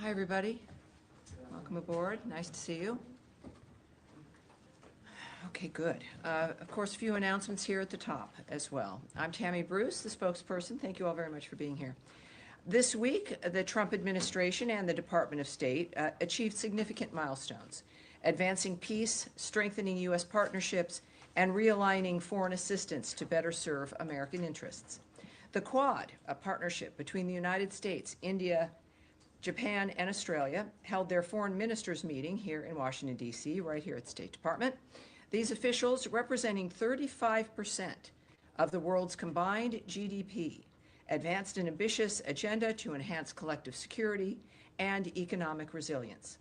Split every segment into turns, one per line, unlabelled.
Hi, everybody. Welcome aboard. Nice to see you. Okay, good. Of course, a few announcements here at the top as well. I'm Tammy Bruce, the spokesperson. Thank you all very much for being here. This week, the Trump administration and the Department of State achieved significant milestones, advancing peace, strengthening U.S. partnerships, and realigning foreign assistance to better serve American interests. The Quad, a partnership between the United States, India, Japan, and Australia, held their foreign ministers meeting here in Washington, D.C., right here at the State Department. These officials, representing 35% of the world's combined GDP, advanced an ambitious agenda to enhance collective security and economic resilience.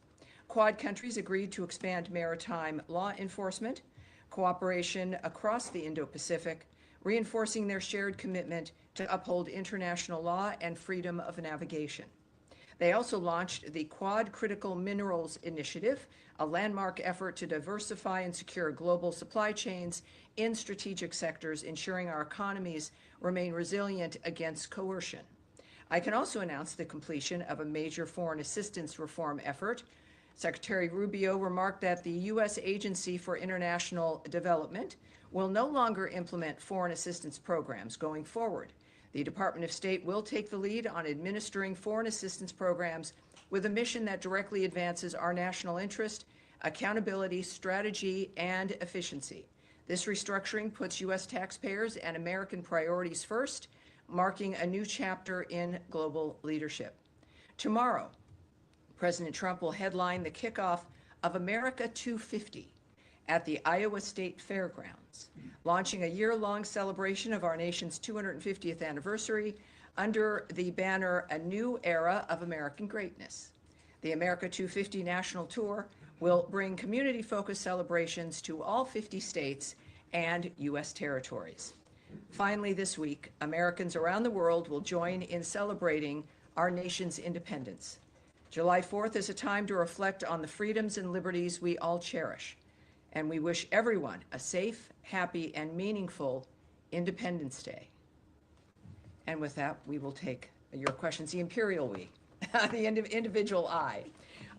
Quad countries agreed to expand maritime law enforcement, cooperation across the Indo-Pacific, reinforcing their shared commitment to uphold international law and freedom of navigation. They also launched the Quad Critical Minerals Initiative, a landmark effort to diversify and secure global supply chains in strategic sectors, ensuring our economies remain resilient against coercion. I can also announce the completion of a major foreign assistance reform effort. Secretary Rubio remarked that the U.S. Agency for International Development will no longer implement foreign assistance programs going forward. The Department of State will take the lead on administering foreign assistance programs with a mission that directly advances our national interest, accountability, strategy, and efficiency. This restructuring puts U.S. taxpayers and American priorities first, marking a new chapter in global leadership. Tomorrow, President Trump will headline the kickoff of America 250 at the Iowa State Fairgrounds, launching a year-long celebration of our nation's 250th anniversary under the banner A New Era of American Greatness. The America 250 National Tour will bring community-focused celebrations to all 50 states and U.S. territories. Finally, this week, Americans around the world will join in celebrating our nation's independence. July 4th is a time to reflect on the freedoms and liberties we all cherish, and we wish everyone a safe, happy, and meaningful Independence Day. And with that, we will take your questions. The imperial we, the individual I.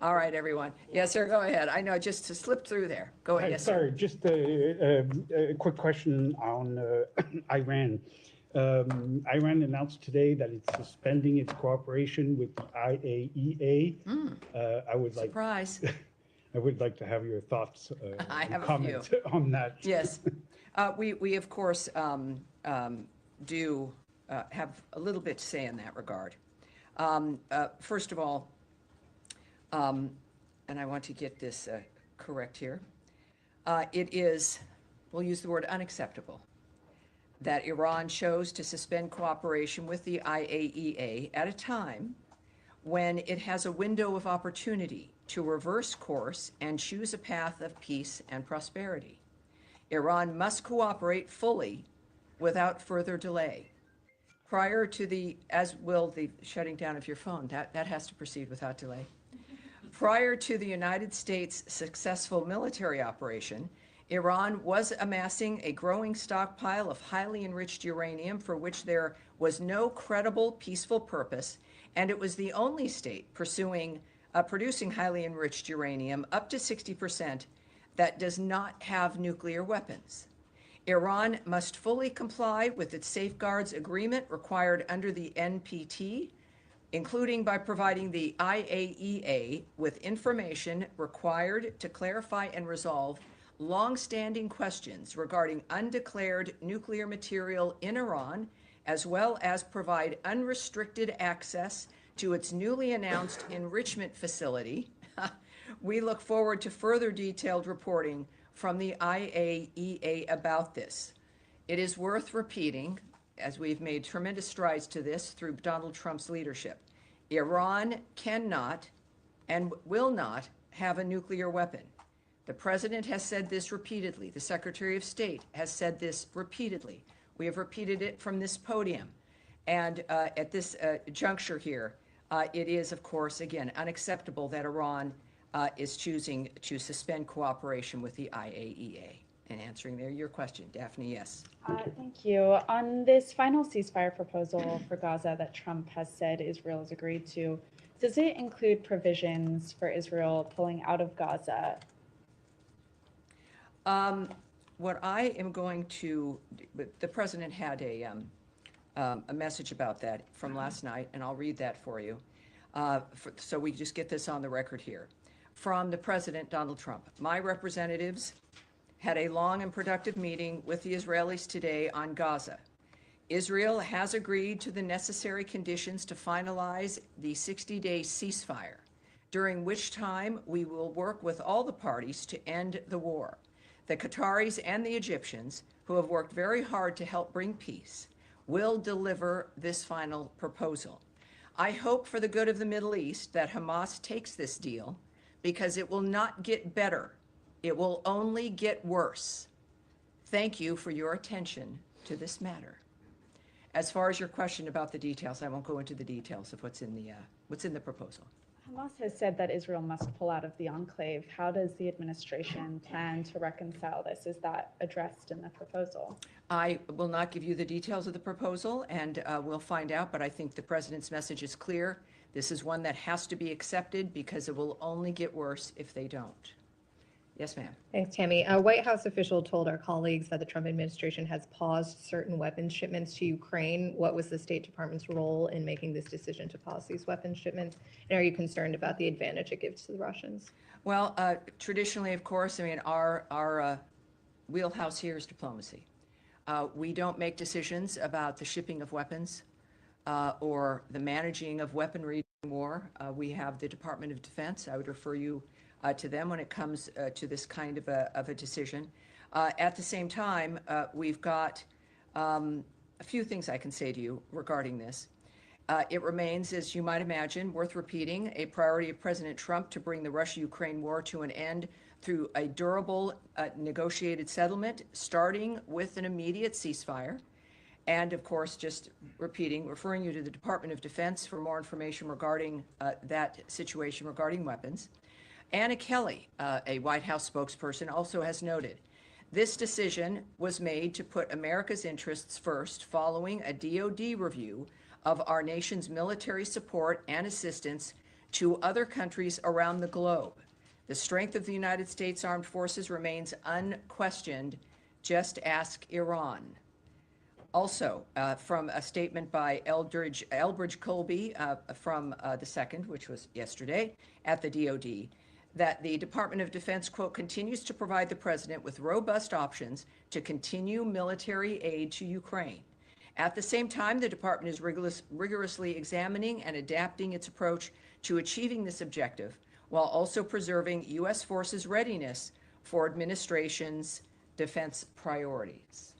All right, everyone. Yes, sir, go ahead. I know, just to slip through there. Go ahead, yes,
sorry,
sir.
just a quick question on Iran. Iran announced today that it's suspending its cooperation with the IAEA.
Surprise.
I would like to have your thoughts
I have
comments
a few.
on that.
Yes. We of course, do have a little bit to say in that regard. First of all, and I want to get this correct here, it is, we'll use the word unacceptable, that Iran chose to suspend cooperation with the IAEA at a time when it has a window of opportunity to reverse course and choose a path of peace and prosperity. Iran must cooperate fully without further delay. Prior to the, as will the shutting down of your phone, that has to proceed without delay. Prior to the United States' successful military operation, Iran was amassing a growing stockpile of highly enriched uranium for which there was no credible peaceful purpose, and it was the only state producing highly enriched uranium up to 60% that does not have nuclear weapons. Iran must fully comply with its safeguards agreement required under the NPT, including by providing the IAEA with information required to clarify and resolve long-standing questions regarding undeclared nuclear material in Iran, as well as provide unrestricted access to its newly announced enrichment facility. We look forward to further detailed reporting from the IAEA about this. It is worth repeating, as we've made tremendous strides to this through Donald Trump's leadership, Iran cannot and will not have a nuclear weapon. The President has said this repeatedly. The Secretary of State has said this repeatedly. We have repeated it from this podium. And at this juncture here, it is, of course, again, unacceptable that Iran is choosing to suspend cooperation with the IAEA. And answering your question, Daphne, yes.
Thank you. On this final ceasefire proposal for Gaza that Trump has said Israel has agreed to, Does it include provisions for Israel pulling out of Gaza?
What I am going to, the president had a message about that from last night, and I'll read that for you. So we just get this on the record here. From the President, Donald Trump. My representatives had a long and productive meeting with the Israelis today on Gaza. Israel has agreed to the necessary conditions to finalize the 60-day ceasefire, during which time we will work with all the parties to end the war. The Qataris and the Egyptians, who have worked very hard to help bring peace, will deliver this final proposal. I hope for the good of the Middle East that Hamas takes this deal, because it will not get better. It will only get worse. Thank you for your attention to this matter. As far as your question about the details, I won't go into the details of what's in the proposal.
Hamas has said that Israel must pull out of the enclave. How does the administration plan to reconcile this? Is that addressed in the proposal?
I will not give you the details of the proposal, and we'll find out, but I think the president's message is clear. This is one that has to be accepted because it will only get worse if they don't. Yes, ma'am.
Thanks, Tammy. A White House official told our colleagues that the Trump administration has paused certain weapons shipments to Ukraine. What was the State Department's role in making this decision to pause these weapons shipments? And are you concerned about the advantage it gives to the Russians?
Well, traditionally, of course, I mean, our wheelhouse here is diplomacy. We don't make decisions about the shipping of weapons or the managing of weaponry during war. We have the Department of Defense. I would refer you to them when it comes to this kind of a decision. At the same time, we've got a few things I can say to you regarding this. It remains, as you might imagine, worth repeating, a priority of President Trump to bring the Russia-Ukraine war to an end through a durable negotiated settlement, starting with an immediate ceasefire. And of course, just referring you to the Department of Defense for more information regarding that situation regarding weapons. Anna Kelly, a White House spokesperson, also has noted, this decision was made to put America's interests first following a DoD review of our nation's military support and assistance to other countries around the globe. The strength of the United States Armed Forces remains unquestioned. Just ask Iran. Also, from a statement by Elbridge Colby from the 2nd, which was yesterday, at the DoD, that the Department of Defense, quote, continues to provide the president with robust options to continue military aid to Ukraine. At the same time, the department is rigorously examining and adapting its approach to achieving this objective, while also preserving U.S. forces' readiness for administration's defense priorities.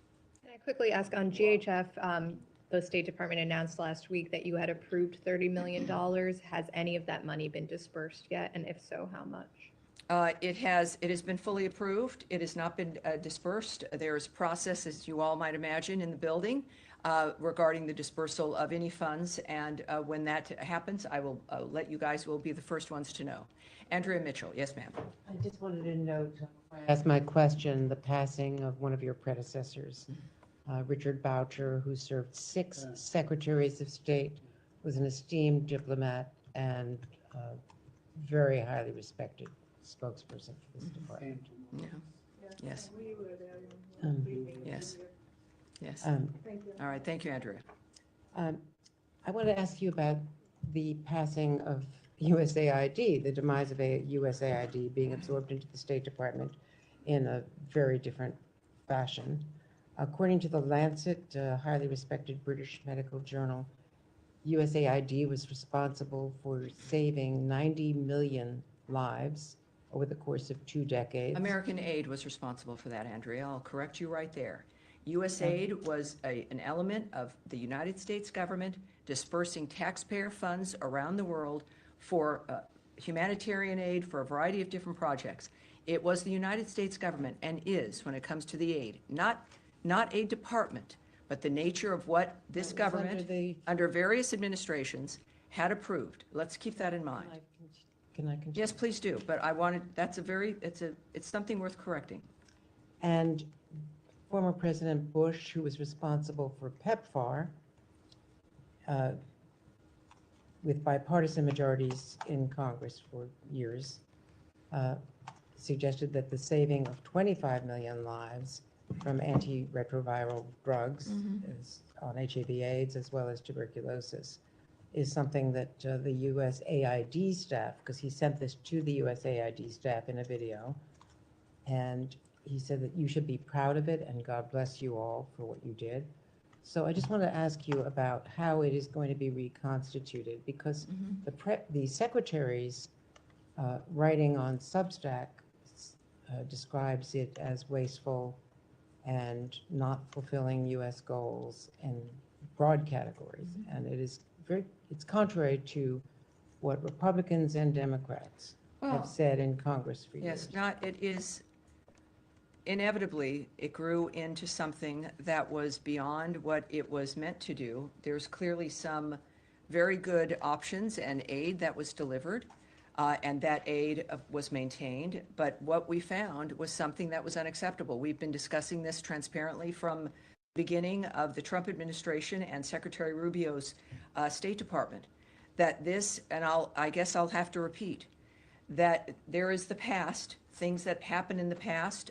Can I quickly ask on GHF, the State Department announced last week that you had approved $30 million. Has any of that money been dispersed yet? And if so, how much?
It has been fully approved. It has not been dispersed. There is a process, as you all might imagine, in the building regarding the dispersal of any funds. And when that happens, I will let you guys will be the first ones to know. Andrea Mitchell. Yes, ma'am.
I just wanted to note, ask my question, the passing of one of your predecessors, Richard Boucher, who served 6 secretaries of state, was an esteemed diplomat and very highly respected spokesperson for this department.
Yeah. Yes. Yes. Yes. All right. Thank you, Andrea.
I want to ask you about the passing of USAID, the demise of USAID being absorbed into the State Department in a very different fashion. According to the Lancet, a highly respected British medical journal, USAID was responsible for saving 90 million lives over the course of 2 decades.
American Aid was responsible for that, Andrea. I'll correct you right there. USAID was an element of the United States government dispersing taxpayer funds around the world for humanitarian aid for a variety of different projects. It was the United States government, and is, when it comes to the aid, not a department, but the nature of what this government, under various administrations, had approved. Let's keep that in mind.
Can I continue?
Yes, please do. But it's something worth correcting.
And former President Bush, who was responsible for PEPFAR, with bipartisan majorities in Congress for years, uh, suggested that the saving of 25 million lives from antiretroviral drugs on HIV/AIDS as well as tuberculosis is something that the USAID staff, because he sent this to the USAID staff in a video, and he said that you should be proud of it and God bless you all for what you did. So I just want to ask you about how it is going to be reconstituted, because the secretary's writing on Substack describes it as wasteful and not fulfilling U.S. goals in broad categories. And it's contrary to what Republicans and Democrats have said in Congress for years.
Yes, it is, inevitably, it grew into something that was beyond what it was meant to do. There's clearly some very good options and aid that was delivered, and that aid was maintained. But what we found was something that was unacceptable. We've been discussing this transparently from the beginning of the Trump administration and Secretary Rubio's State Department, that this, and I guess I'll have to repeat, that there is the past, things that happened in the past,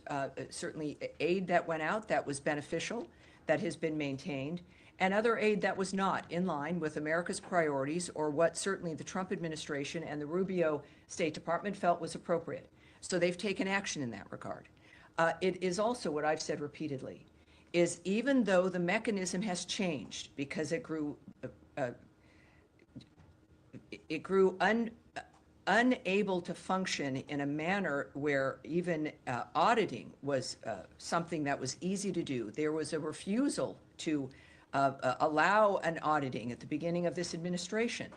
certainly aid that went out that was beneficial, that has been maintained, and other aid that was not in line with America's priorities or what certainly the Trump administration and the Rubio State Department felt was appropriate. So they've taken action in that regard. It is also what I've said repeatedly, is even though the mechanism has changed because it grew unable to function in a manner where even auditing was something that was easy to do. There was a refusal to allow an auditing at the beginning of this administration.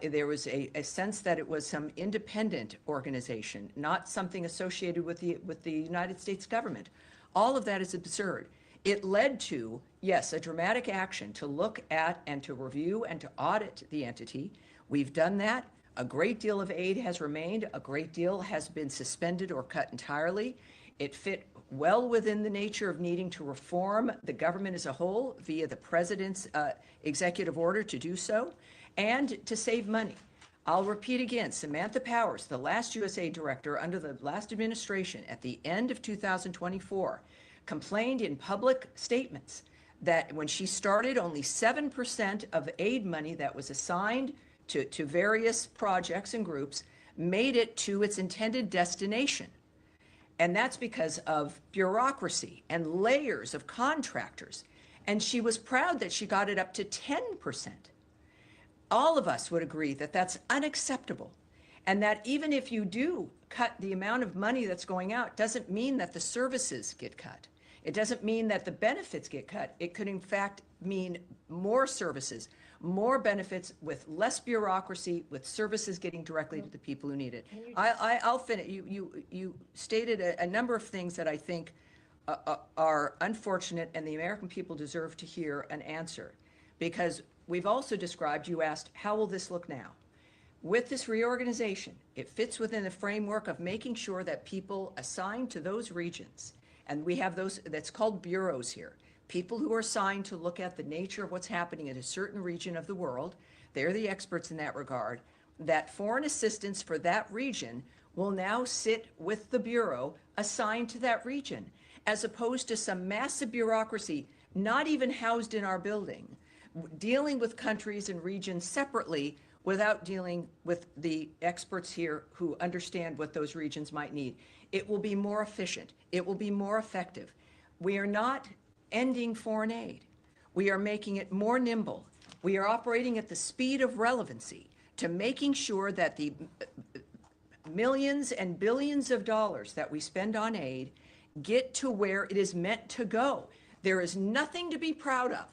There was a sense that it was some independent organization, not something associated with the United States government. All of that is absurd. It led to, yes, a dramatic action to look at and to review and to audit the entity. We've done that. A great deal of aid has remained. A great deal has been suspended or cut entirely. It fit well within the nature of needing to reform the government as a whole via the president's executive order to do so and to save money. I'll repeat again, Samantha Powers, the last USA director under the last administration at the end of 2024, complained in public statements that when she started, only 7% of aid money that was assigned to various projects and groups made it to its intended destination. And that's because of bureaucracy and layers of contractors. And she was proud that she got it up to 10%. All of us would agree that that's unacceptable. And that even if you do cut the amount of money that's going out, doesn't mean that the services get cut. It doesn't mean that the benefits get cut. It could in fact mean more services, more benefits with less bureaucracy, with services getting directly to the people who need it. I'll finish. You stated a number of things that I think are unfortunate, and the American people deserve to hear an answer. Because we've also described, you asked, how will this look now? With this reorganization, it fits within the framework of making sure that people assigned to those regions, and we have those, that's called bureaus here, people who are assigned to look at the nature of what's happening in a certain region of the world. They're the experts in that regard. That foreign assistance for that region will now sit with the bureau assigned to that region, as opposed to some massive bureaucracy not even housed in our building, dealing with countries and regions separately without dealing with the experts here who understand what those regions might need. It will be more efficient. It will be more effective. We are not ending foreign aid. We are making it more nimble. We are operating at the speed of relevancy to making sure that the millions and billions of dollars that we spend on aid get to where it is meant to go. There is nothing to be proud of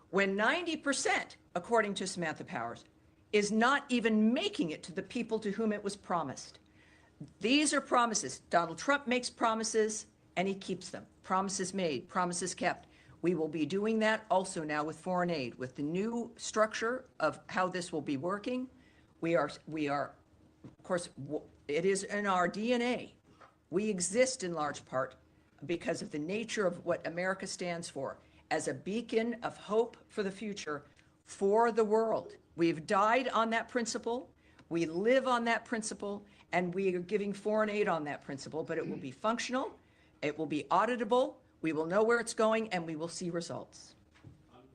when 90%, according to Samantha Powers, is not even making it to the people to whom it was promised. These are promises. Donald Trump makes promises and he keeps them. Promises made, promises kept. We will be doing that also now with foreign aid, with the new structure of how this will be working. We are, of course, it is in our DNA. We exist in large part because of the nature of what America stands for as a beacon of hope for the future for the world. We've died on that principle. We live on that principle, and we are giving foreign aid on that principle, but it will be functional, it will be auditable, we will know where it's going, and we will see results.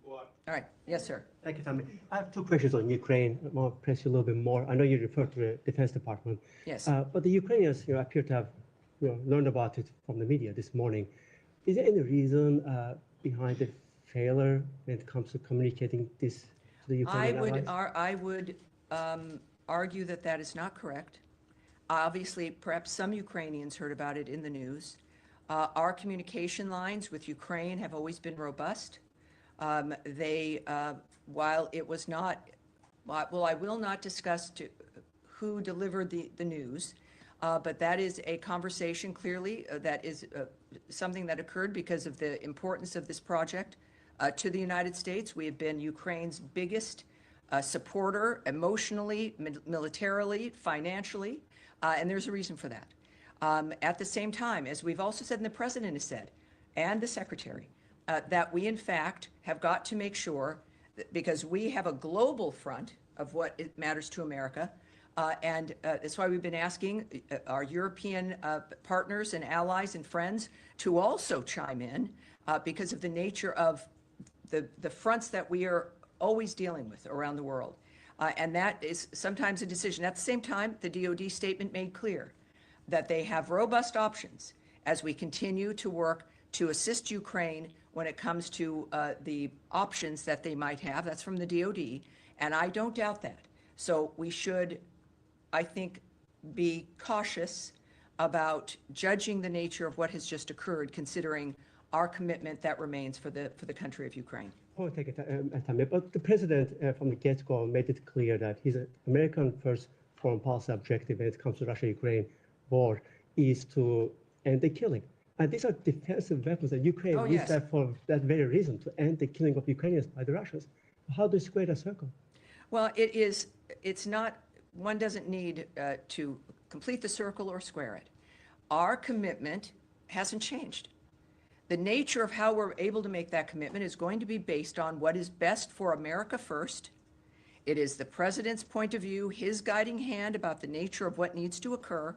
All right, yes, sir.
Thank you, Tammy. I have two questions on Ukraine. I want to press you a little bit more. I know you referred to the Defense Department.
Yes.
But the Ukrainians, appear to have learned about it from the media this morning. Is there any reason behind the failure when it comes to communicating this to the Ukrainian allies?
I would argue that that is not correct. Obviously, perhaps some Ukrainians heard about it in the news. Our communication lines with Ukraine have always been robust. While it was not, well, I will not discuss who delivered the news, but that is a conversation clearly that is something that occurred because of the importance of this project to the United States. We have been Ukraine's biggest supporter emotionally, militarily, financially, and there's a reason for that. At the same time, as we've also said and the President has said, and the Secretary, that we in fact have got to make sure, that because we have a global front of what it matters to America, and that's why we've been asking our European partners and allies and friends to also chime in because of the nature of the fronts that we are always dealing with around the world. And that is sometimes a decision. At the same time, the DoD statement made clear that they have robust options as we continue to work to assist Ukraine when it comes to the options that they might have. That's from the DoD, and I don't doubt that. So we should, I think, be cautious about judging the nature of what has just occurred, considering our commitment that remains for the country of Ukraine.
Oh, take it, Tammy. But the president from the get-go made it clear that his American first foreign policy objective when it comes to Russia-Ukraine war is to end the killing. And these are defensive weapons that Ukraine needs that for that very reason, to end the killing of Ukrainians by the Russians. How do you square that circle?
Well, it's not, one doesn't need to complete the circle or square it. Our commitment hasn't changed. The nature of how we're able to make that commitment is going to be based on what is best for America first. It is the president's point of view, his guiding hand about the nature of what needs to occur.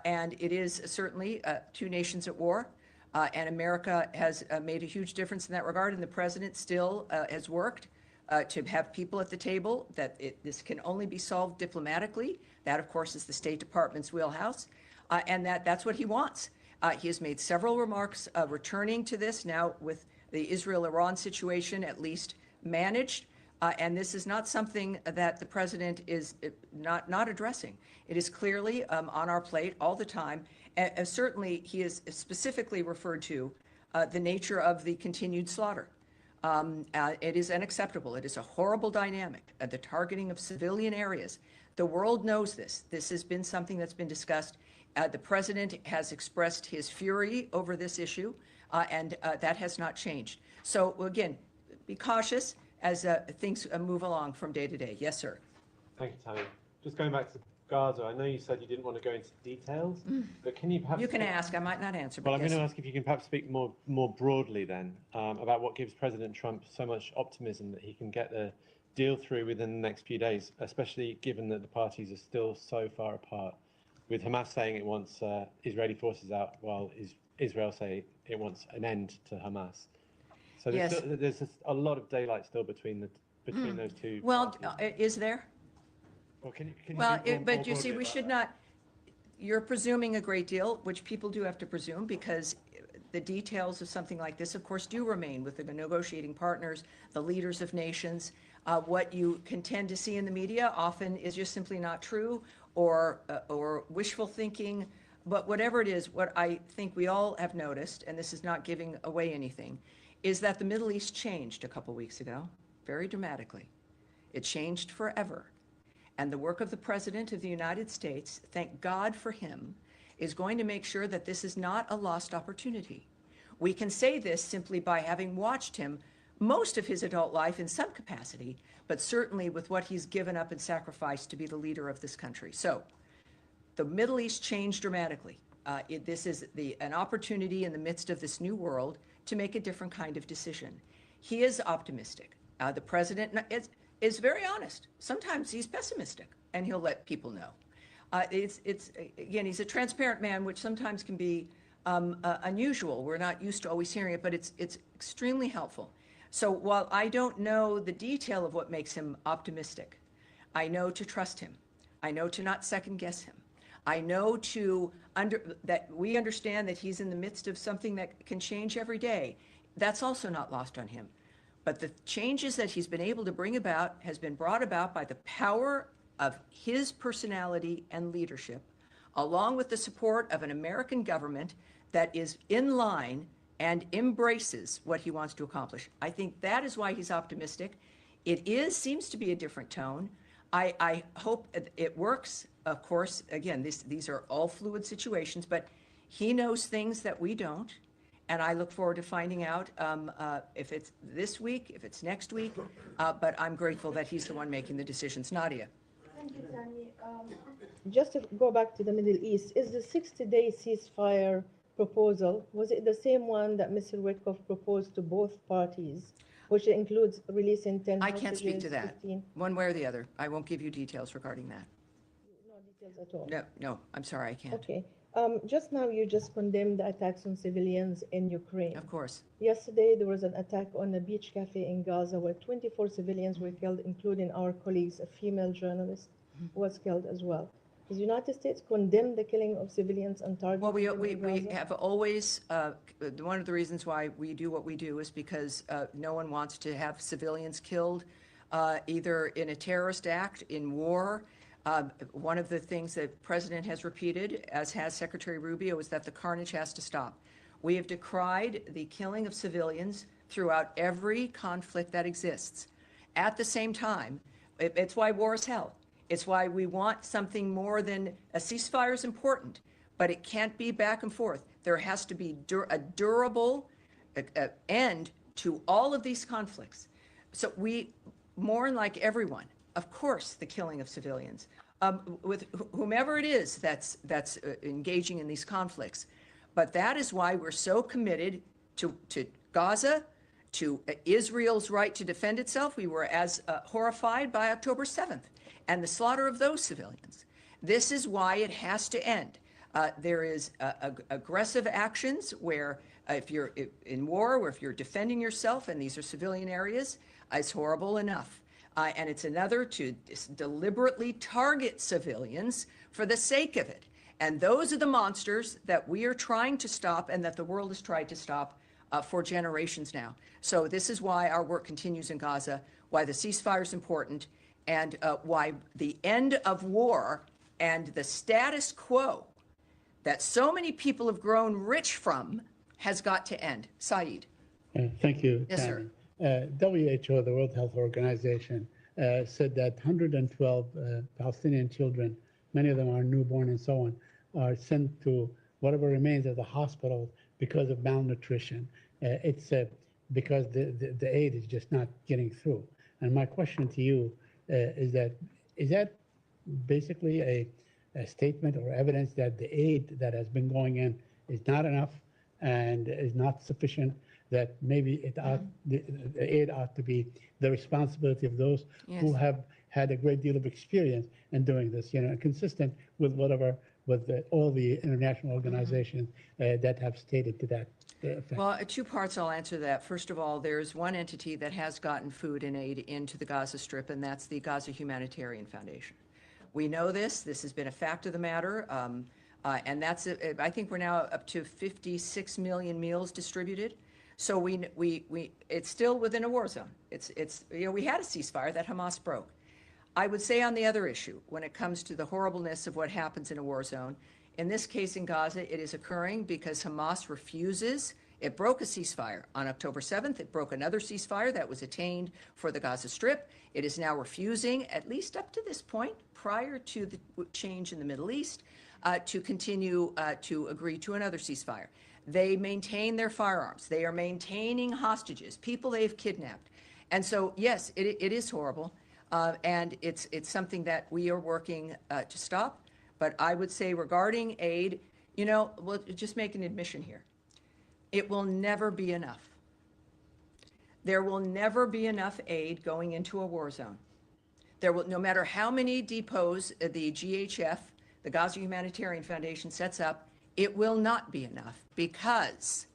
And it is certainly two nations at war. And America has made a huge difference in that regard. And the president still has worked to have people at the table, that this can only be solved diplomatically. That, of course, is the State Department's wheelhouse. And that's what he wants. He has made several remarks returning to this now with the Israel-Iran situation at least managed. And this is not something that the president is not addressing. It is clearly on our plate all the time. And certainly, he is specifically referred to the nature of the continued slaughter. It is unacceptable. It is a horrible dynamic, the targeting of civilian areas. The world knows this. This has been something that's been discussed. The president has expressed his fury over this issue, and that has not changed. So, again, be cautious as things move along from day to day. Yes, sir.
Thank you, Tammy. Just going back to Gaza, I know you said you didn't want to go into details, but can you perhaps...
You can ask. I might not answer.
Well, I'm
yes.
going to ask if you can perhaps speak more broadly then about what gives President Trump so much optimism that he can get the deal through within the next few days, especially given that the parties are still so far apart, with Hamas saying it wants Israeli forces out while Israel say it wants an end to Hamas. So there's a lot of daylight still between those two.
Well,
parties.
is there?
Well, can you
Well,
speak
but
more
you see,
broadly
we
about
should
that?
not, you're presuming a great deal, which people do have to presume, because the details of something like this, of course, do remain with the negotiating partners, the leaders of nations. What you can tend to see in the media often is just simply not true, or wishful thinking. But whatever it is, what I think we all have noticed, and this is not giving away anything, is that the Middle East changed a couple weeks ago, very dramatically. It changed forever. And the work of the President of the United States, thank God for him, is going to make sure that this is not a lost opportunity. We can say this simply by having watched him most of his adult life in some capacity, but certainly with what he's given up and sacrificed to be the leader of this country. So the Middle East changed dramatically. This is an opportunity in the midst of this new world to make a different kind of decision. He is optimistic. The president, is very honest. Sometimes he's pessimistic, and he'll let people know. Again, he's a transparent man, which sometimes can be unusual. We're not used to always hearing it, but it's extremely helpful. So while I don't know the detail of what makes him optimistic, I know to trust him. I know to not second guess him. I know that we understand that he's in the midst of something that can change every day. That's also not lost on him. But the changes that he's been able to bring about has been brought about by the power of his personality and leadership, along with the support of an American government that is in line and embraces what he wants to accomplish. I think that is why he's optimistic. Seems to be a different tone. I hope it works. Of course, again, these are all fluid situations, but he knows things that we don't. And I look forward to finding out if it's this week, if it's next week. But I'm grateful that he's the one making the decisions. Nadia.
Thank you, Tammy. Just to go back to the Middle East, is the 60-day ceasefire proposal, was it the same one that Mr. Witkoff proposed to both parties, which includes releasing 10
I can't speak to that,
15?
one way or the other. I won't give you details regarding that.
No details at all?
No, I'm sorry, I can't.
Okay. Just now, you just condemned the attacks on civilians in Ukraine.
Of course.
Yesterday, there was an attack on a beach cafe in Gaza where 24 civilians were killed, including our colleagues, a female journalist was killed as well. Does the United States condemn the killing of civilians and targets?
Well, we have always, one of the reasons why we do what we do is because no one wants to have civilians killed, either in a terrorist act, in war. One of the things that the President has repeated, as has Secretary Rubio, is that the carnage has to stop. We have decried the killing of civilians throughout every conflict that exists. At the same time, it's why war is hell. It's why we want something more than a ceasefire is important, but it can't be back and forth. There has to be a durable end to all of these conflicts. So we mourn like everyone, of course, the killing of civilians, with whomever it is that's engaging in these conflicts. But that is why we're so committed to Gaza, to Israel's right to defend itself. We were as horrified by October 7th and the slaughter of those civilians. This is why it has to end. There is aggressive actions where if you're in war, or if you're defending yourself, and these are civilian areas, it's horrible enough. And it's another to deliberately target civilians for the sake of it. And those are the monsters that we are trying to stop and that the world has tried to stop for generations now. So this is why our work continues in Gaza, why the ceasefire is important, and why the end of war and the status quo that so many people have grown rich from has got to end. Saeed.
Thank you,
Yes,
Tammy.
sir.
WHO, the World Health Organization, said that 112 Palestinian children, many of them are newborn and so on, are sent to whatever remains of the hospital because of malnutrition. It's because the aid is just not getting through. And my question to you is that basically a statement or evidence that the aid that has been going in is not enough and is not sufficient, that maybe the aid ought to be the responsibility of those who have had a great deal of experience in doing this, consistent with all the international organizations that have stated to that effect.
Well, two parts I'll answer that. First of all, there's one entity that has gotten food and aid into the Gaza Strip, and that's the Gaza Humanitarian Foundation. We know this. This has been a fact of the matter. And that's, I think we're now up to 56 million meals distributed. So it's still within a war zone. We had a ceasefire that Hamas broke. I would say on the other issue, when it comes to the horribleness of what happens in a war zone, in this case in Gaza, it is occurring because Hamas refuses. It broke a ceasefire on October 7th. It broke another ceasefire that was attained for the Gaza Strip. It is now refusing, at least up to this point, prior to the change in the Middle East, to continue to agree to another ceasefire. They maintain their firearms. They are maintaining hostages, people they've kidnapped. And so, yes, it is horrible. And it's something that we are working to stop. But I would say regarding aid, we'll just make an admission here. It will never be enough. There will never be enough aid going into a war zone. There will, no matter how many depots the GHF, the Gaza Humanitarian Foundation, sets up, it will not be enough, because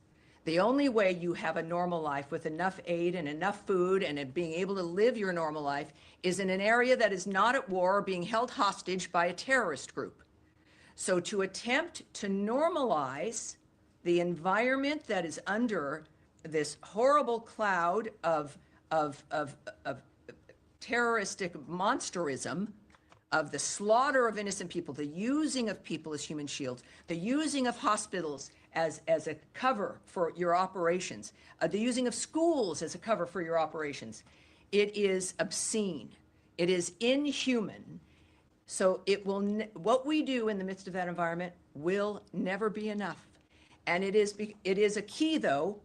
the only way you have a normal life with enough aid and enough food and being able to live your normal life is in an area that is not at war or being held hostage by a terrorist group. So to attempt to normalize the environment that is under this horrible cloud of terroristic monsterism, of the slaughter of innocent people, the using of people as human shields, the using of hospitals as a cover for your operations, the using of schools as a cover for your operations, it is obscene. It is inhuman. So it will, what we do in the midst of that environment will never be enough. And it is a key, though,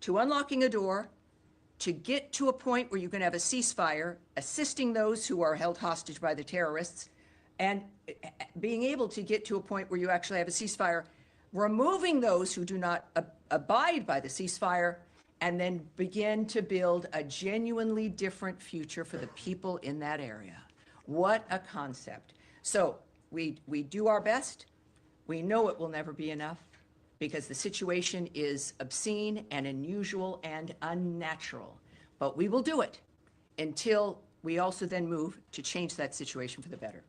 to unlocking a door, to get to a point where you can have a ceasefire, assisting those who are held hostage by the terrorists, and being able to get to a point where you actually have a ceasefire, removing those who do not abide by the ceasefire, and then begin to build a genuinely different future for the people in that area. What a concept. So we do our best. We know it will never be enough, because the situation is obscene and unusual and unnatural. But we will do it until we also then move to change that situation for the better.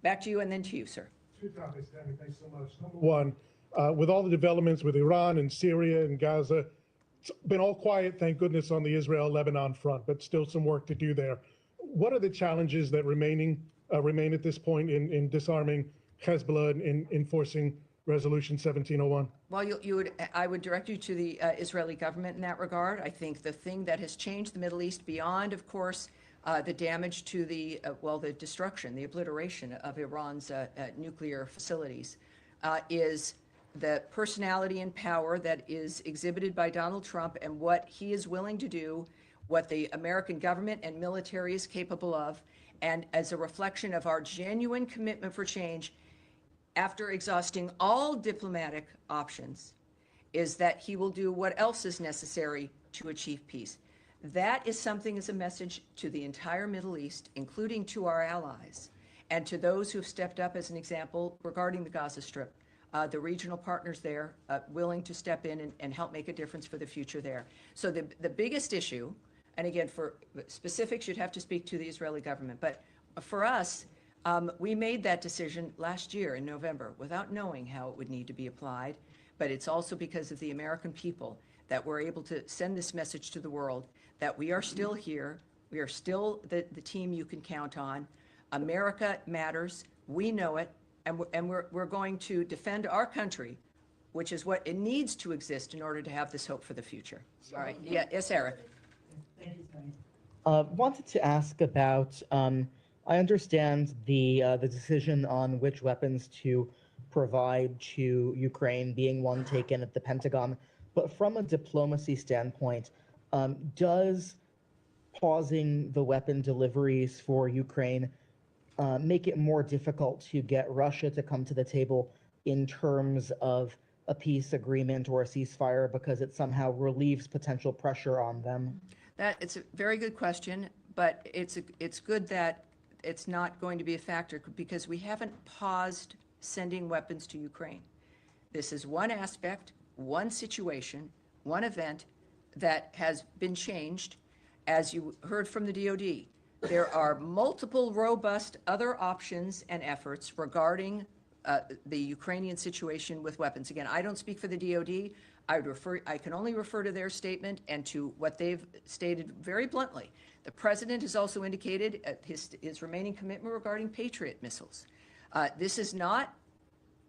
Back to you, and then to you, sir.
Two topics, Tammy. Thanks so much. Number one, with all the developments with Iran and Syria and Gaza, it's been all quiet, thank goodness, on the Israel-Lebanon front, but still some work to do there. What are the challenges that remain at this point in disarming Hezbollah and in enforcing Resolution 1701?
Well, I would direct you to the Israeli government in that regard. I think the thing that has changed the Middle East beyond, of course, the damage to the destruction, the obliteration of Iran's nuclear facilities, is the personality and power that is exhibited by Donald Trump and what he is willing to do, what the American government and military is capable of, and as a reflection of our genuine commitment for change, after exhausting all diplomatic options, is that he will do what else is necessary to achieve peace. That is something as a message to the entire Middle East, including to our allies, and to those who have stepped up as an example regarding the Gaza Strip, the regional partners there willing to step in and help make a difference for the future there. So the biggest issue, and again, for specifics, you'd have to speak to the Israeli government, but for us, we made that decision last year in November without knowing how it would need to be applied, but it's also because of the American people that we're able to send this message to the world that we are still here, we are still the team you can count on. America matters, we know it, and we're going to defend our country, which is what it needs to exist in order to have this hope for the future. All right, yeah, yes, Eric.
Thank you, Tammy. Wanted to ask about, I understand the decision on which weapons to provide to Ukraine being one taken at the Pentagon, but from a diplomacy standpoint, does pausing the weapon deliveries for Ukraine make it more difficult to get Russia to come to the table in terms of a peace agreement or a ceasefire, because it somehow relieves potential pressure on them?
It's a very good question, but it's good that it's not going to be a factor, because we haven't paused sending weapons to Ukraine. This is one aspect, one situation, one event that has been changed. As you heard from the DoD, there are multiple robust other options and efforts regarding the Ukrainian situation with weapons. Again, I don't speak for the DoD. I can only refer to their statement and to what they've stated very bluntly. The president has also indicated his remaining commitment regarding Patriot missiles. This is not,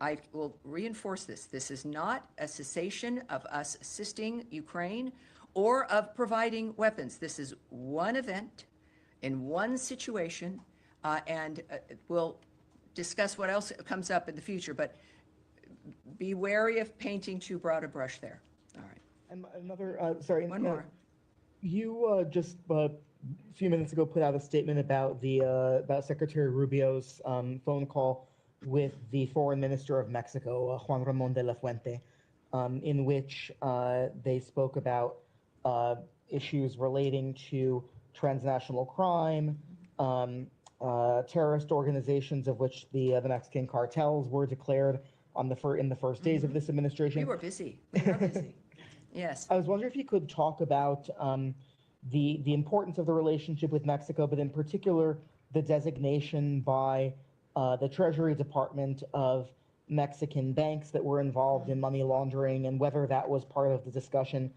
I will reinforce this is not a cessation of us assisting Ukraine or of providing weapons. This is one event in one situation, and we'll discuss what else comes up in the future, but be wary of painting too broad a brush there. All right.
And another, sorry.
One more.
You just a few minutes ago put out a statement about about Secretary Rubio's phone call with the foreign minister of Mexico, Juan Ramon de la Fuente, in which they spoke about issues relating to transnational crime, terrorist organizations, of which the Mexican cartels were declared on in the first days of this administration.
We were busy. We are busy. Yes.
I was wondering if you could talk about the importance of the relationship with Mexico, but in particular, the designation by the Treasury Department of Mexican banks that were involved in money laundering, and whether that was part of the discussion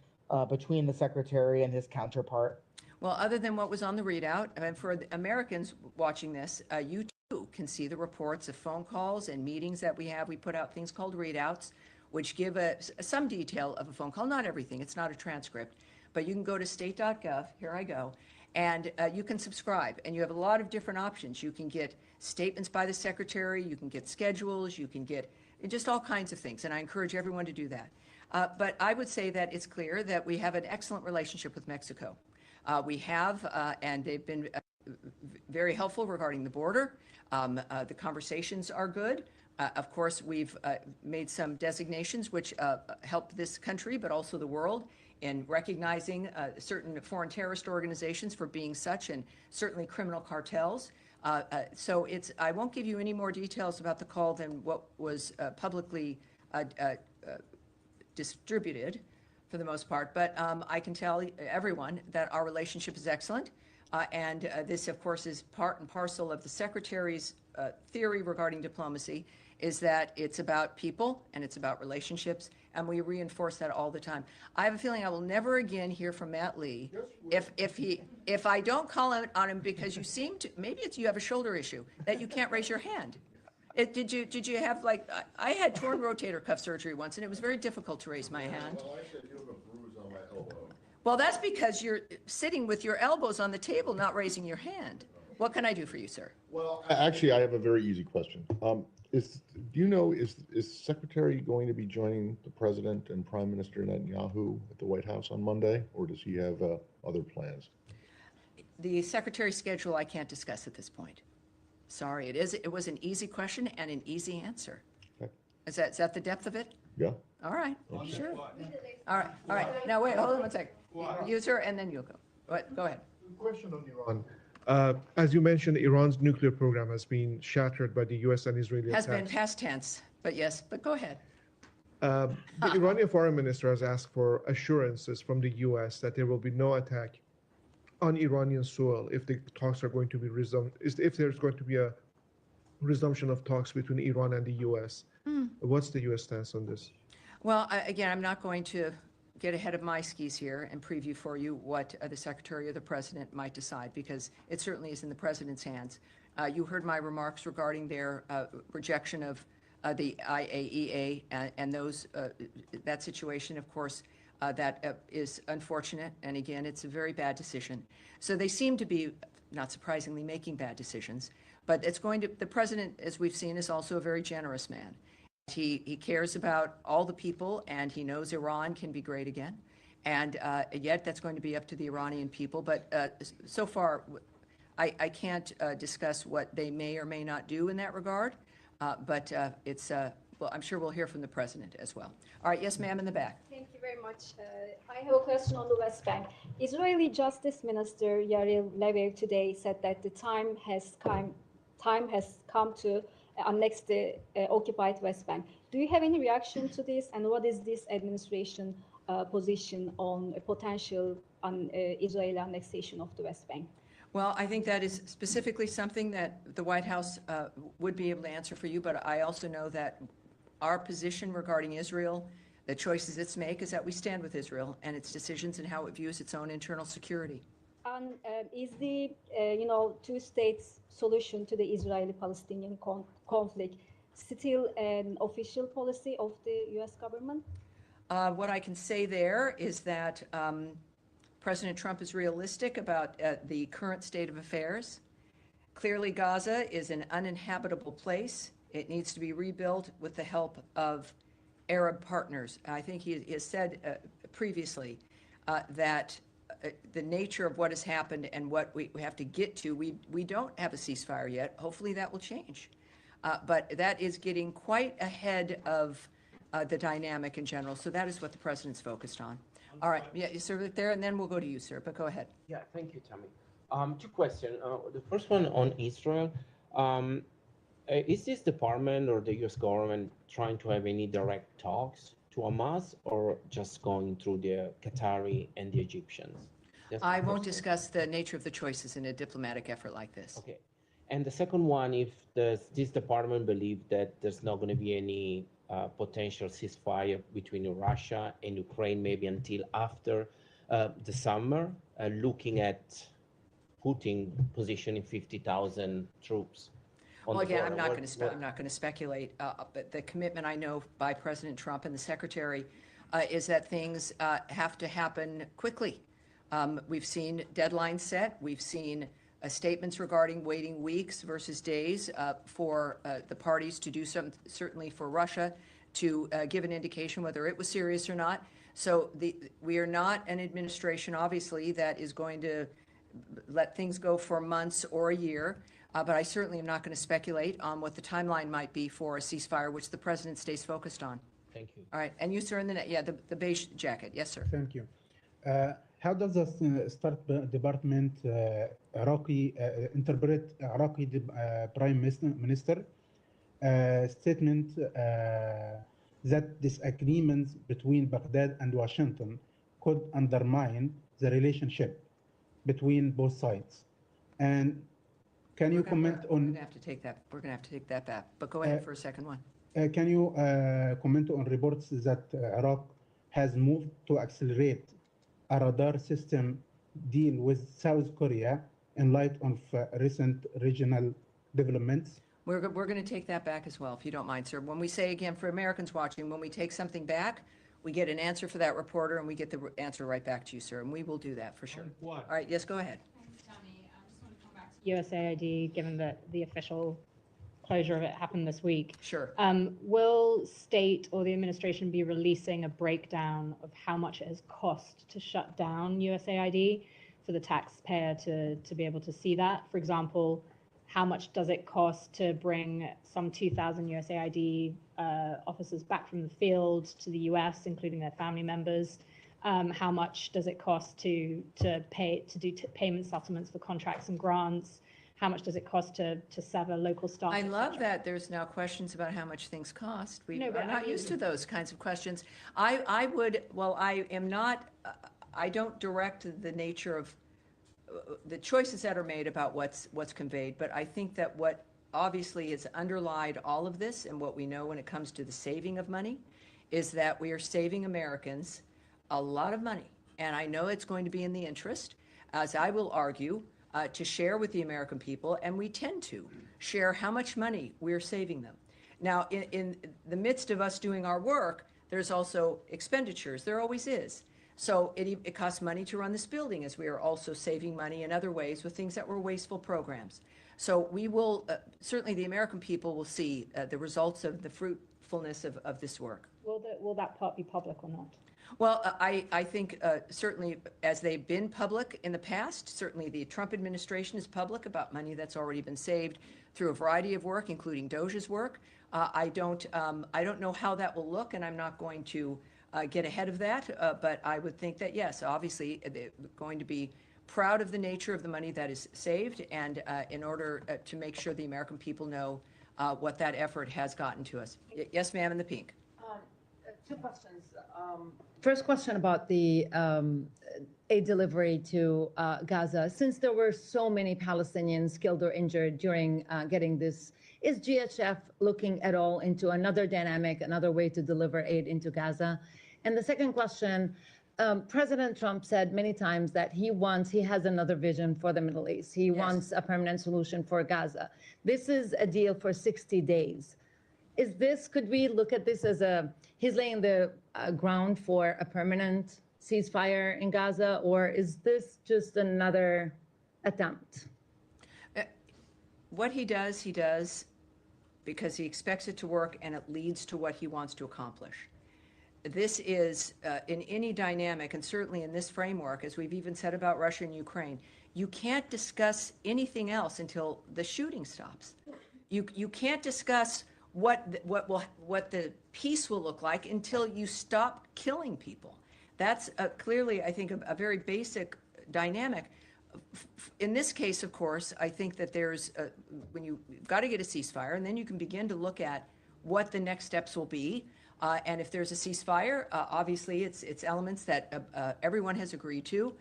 between the secretary and his counterpart.
Well, other than what was on the readout, and for the Americans watching this, you too can see the reports of phone calls and meetings that we have. We put out things called readouts, which give some detail of a phone call, not everything, it's not a transcript, but you can go to state.gov, here I go, and you can subscribe, and you have a lot of different options. You can get statements by the secretary, you can get schedules, you can get just all kinds of things, and I encourage everyone to do that. But I would say that it's clear that we have an excellent relationship with Mexico. We have, and they've been very helpful regarding the border. The conversations are good. Of course, we've made some designations which help this country, but also the world, in recognizing certain foreign terrorist organizations for being such, and certainly criminal cartels. So I won't give you any more details about the call than what was publicly distributed, for the most part, but I can tell everyone that our relationship is excellent, and this, of course, is part and parcel of the Secretary's theory regarding diplomacy, is that it's about people and it's about relationships, and we reinforce that all the time. I have a feeling I will never again hear from Matt Lee if I don't call out on him because you seem to, maybe it's you have a shoulder issue, that you can't raise your hand. Did you have, like, I had torn rotator cuff surgery once, and it was very difficult to raise my hand.
Well, I said you have a bruise on my elbow.
Well, that's because you're sitting with your elbows on the table, not raising your hand. What can I do for you, sir?
Well, actually, I have a very easy question. Do you know, is Secretary going to be joining the President and Prime Minister Netanyahu at the White House on Monday, or does he have other plans?
The Secretary's schedule I can't discuss at this point. Sorry, it was an easy question and an easy answer.
Okay.
Is that the depth of it?
Yeah.
All right, sure. All right. Now, wait, hold on one second. You, sir, and then you'll go. Go ahead.
Question on Iran. As you mentioned, Iran's nuclear program has been shattered by the U.S. and Israeli
Has
attacks.
been past tense, but yes, but go ahead.
The Iranian foreign minister has asked for assurances from the U.S. that there will be no attack on Iranian soil if the talks are going to be resumed, if there's going to be a resumption of talks between Iran and the U.S. What's the U.S. stance on this?
Well, again, I'm not going to get ahead of my skis here and preview for you what the Secretary or the President might decide, because it certainly is in the President's hands. You heard my remarks regarding their rejection of the IAEA and that situation, of course, that is unfortunate, and again, it's a very bad decision. So they seem to be, not surprisingly, making bad decisions, but the President, as we've seen, is also a very generous man. He cares about all the people, and he knows Iran can be great again, and yet that's going to be up to the Iranian people. But so far, I can't discuss what they may or may not do in that regard, but well, I'm sure we'll hear from the President as well. All right, yes, ma'am, in the back.
Thank you very much. I have a question on the West Bank. Israeli Justice Minister Yair Lapid today said that the time has come to annex the occupied West Bank. Do you have any reaction to this, and what is this administration position on a potential Israeli annexation of the West Bank?
Well, I think that is specifically something that the White House would be able to answer for you, but I also know that our position regarding Israel, the choices it's make, is that we stand with Israel and its decisions and how it views its own internal security.
And is the two states solution to the Israeli-Palestinian conflict still an official policy of the U.S. government?
What I can say there is that President Trump is realistic about the current state of affairs. Clearly, Gaza is an uninhabitable place. It needs to be rebuilt with the help of Arab partners. I think he has said previously that the nature of what has happened and what we have to get to, we don't have a ceasefire yet. Hopefully that will change. But that is getting quite ahead of the dynamic in general. So that is what the President's focused on. All right, yeah, sir, there, and then we'll go to you, sir, but go ahead.
Yeah, thank you, Tammy. Two questions. The first one on Israel. Is this department or the U.S. government trying to have any direct talks to Hamas, or just going through the Qatari and the Egyptians?
I won't discuss the nature of the choices in a diplomatic effort like this.
Okay. And the second one, if this department believes that there's not going to be any potential ceasefire between Russia and Ukraine, maybe until after the summer, looking at putting positioning 50,000 troops.
Well, again, I'm not going to speculate, but the commitment I know by President Trump and the Secretary is that things have to happen quickly. We've seen deadlines set. We've seen statements regarding waiting weeks versus days for the parties to do something, certainly for Russia to give an indication whether it was serious or not. So we are not an administration, obviously, that is going to let things go for months or a year. But I certainly am not going to speculate on what the timeline might be for a ceasefire, which the president stays focused on.
Thank you.
All right. And you, sir, in the beige jacket. Yes, sir.
Thank you. How does the State Department interpret Iraqi Prime Minister statement that disagreements between Baghdad and Washington could undermine the relationship between both sides? And can you comment on?
We're going to have to take that. We're going to have to take that back. But go ahead for a second one.
Can you comment on reports that Iraq has moved to accelerate a radar system deal with South Korea in light of recent regional developments?
We're going to take that back as well, if you don't mind, sir. When we say, again, for Americans watching, when we take something back, we get an answer for that reporter, and we get the answer right back to you, sir. And we will do that for sure. All right. Yes, go ahead.
USAID, given that the official closure of it happened this week.
Sure.
Will state or the administration be releasing a breakdown of how much it has cost to shut down USAID for the taxpayer to be able to see that? For example, how much does it cost to bring some 2,000 USAID officers back from the field to the US, including their family members? How much does it cost to do payment settlements for contracts and grants? How much does it cost to sever local staff?
I love that there's now questions about how much things cost. We are not used to those kinds of questions. I don't direct the nature of the choices that are made about what's conveyed, but I think that what obviously has underlied all of this and what we know when it comes to the saving of money is that we are saving Americans a lot of money. And I know it's going to be in the interest, as I will argue, to share with the American people, and we tend to share how much money we're saving them. Now, in the midst of us doing our work, there's also expenditures. There always is. So it costs money to run this building, as we are also saving money in other ways with things that were wasteful programs. So we will, certainly the American people will see the results of the fruitfulness of this work.
Will that part be public or not?
Well, I think certainly as they've been public in the past, certainly the Trump administration is public about money that's already been saved through a variety of work, including DOJ's work. I don't know how that will look, and I'm not going to get ahead of that, but I would think that, yes, obviously they're going to be proud of the nature of the money that is saved, and in order to make sure the American people know what that effort has gotten to us. Yes, ma'am, in the pink.
Two questions. First question about the aid delivery to Gaza. Since there were so many Palestinians killed or injured during getting this, is GHF looking at all into another dynamic, another way to deliver aid into Gaza? And the second question, President Trump said many times that he has another vision for the Middle East. He wants a permanent solution for Gaza. This is a deal for 60 days. Could we look at this as he's laying the ground for a permanent ceasefire in Gaza, or is this just another attempt?
What he does because he expects it to work and it leads to what he wants to accomplish. This is, in any dynamic, and certainly in this framework, as we've even said about Russia and Ukraine, you can't discuss anything else until the shooting stops. You can't discuss what the peace will look like until you stop killing people. That's clearly, I think, a very basic dynamic. in this case, of course, I think that when you've got to get a ceasefire, and then you can begin to look at what the next steps will be. And if there's a ceasefire, obviously it's elements that everyone has agreed to,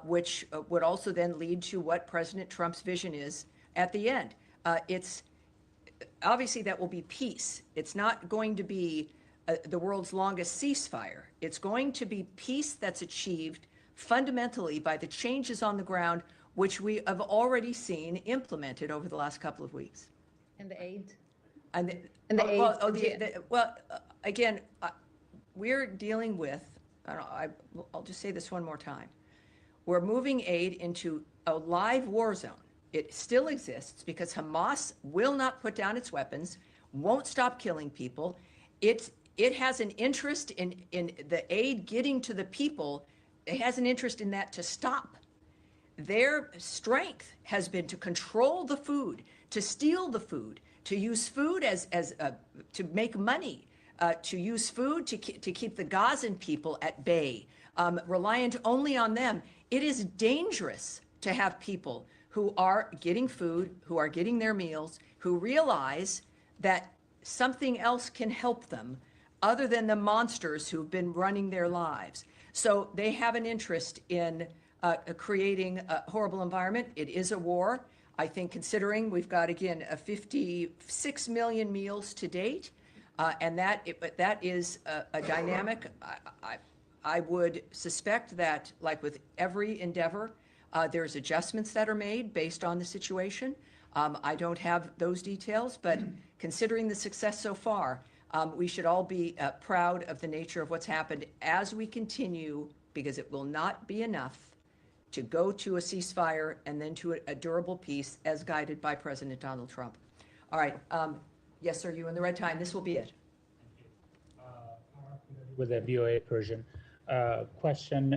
which would also then lead to what President Trump's vision is at the end. It's obviously that will be peace. It's not going to be the world's longest ceasefire. It's going to be peace that's achieved fundamentally by the changes on the ground, which we have already seen implemented over the last couple of weeks.
And the aid?
And again, we're dealing with, I'll just say this one more time. We're moving aid into a live war zone. It still exists because Hamas will not put down its weapons, won't stop killing people. It has an interest in the aid getting to the people. It has an interest in that to stop. Their strength has been to control the food, to steal the food, to use food to make money, to use food to keep the Gazan people at bay, reliant only on them. It is dangerous to have people who are getting food, who are getting their meals, who realize that something else can help them other than the monsters who've been running their lives. So they have an interest in creating a horrible environment. It is a war. I think considering we've got, again, 56 million meals to date, and that is a dynamic. I would suspect that, like with every endeavor, there's adjustments that are made based on the situation. I don't have those details, but considering the success so far, we should all be proud of the nature of what's happened as we continue, because it will not be enough to go to a ceasefire and then to a durable peace as guided by President Donald Trump. All right. Yes, sir, you in the right time. This will be it.
With the VOA Persian. Question,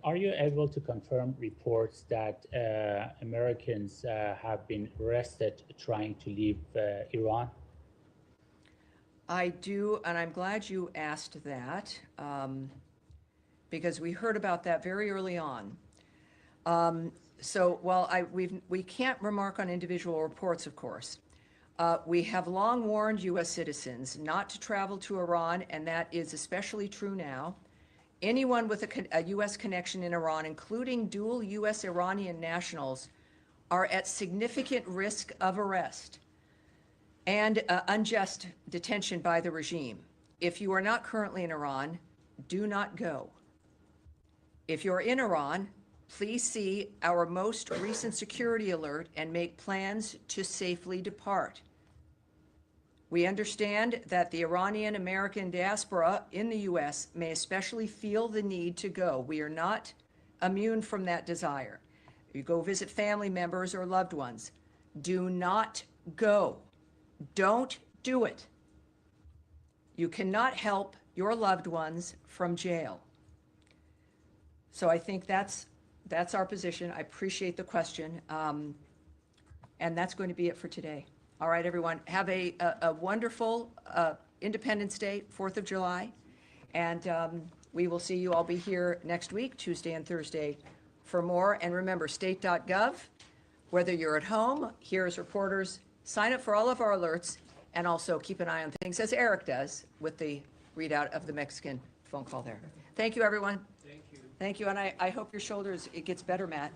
are you able to confirm reports that Americans have been arrested trying to leave Iran?
I do, and I'm glad you asked that, because we heard about that very early on. So while we can't remark on individual reports, of course, we have long warned U.S. citizens not to travel to Iran, and that is especially true now. Anyone with a U.S. connection in Iran, including dual U.S. Iranian nationals, are at significant risk of arrest and unjust detention by the regime. If you are not currently in Iran, do not go. If you're in Iran, please see our most recent security alert and make plans to safely depart. We understand that the Iranian American diaspora in the U.S. may especially feel the need to go. We are not immune from that desire. You go visit family members or loved ones. Do not go. Don't do it. You cannot help your loved ones from jail. So I think that's our position. I appreciate the question. And that's going to be it for today. All right, everyone. Have a wonderful Independence Day, 4th of July. And we will see you. I'll be here next week, Tuesday and Thursday, for more. And remember, state.gov, whether you're at home, here as reporters, sign up for all of our alerts, and also keep an eye on things, as Eric does, with the readout of the Mexican phone call there. Thank you, everyone. Thank you. Thank you, and I hope your shoulders, it gets better, Matt.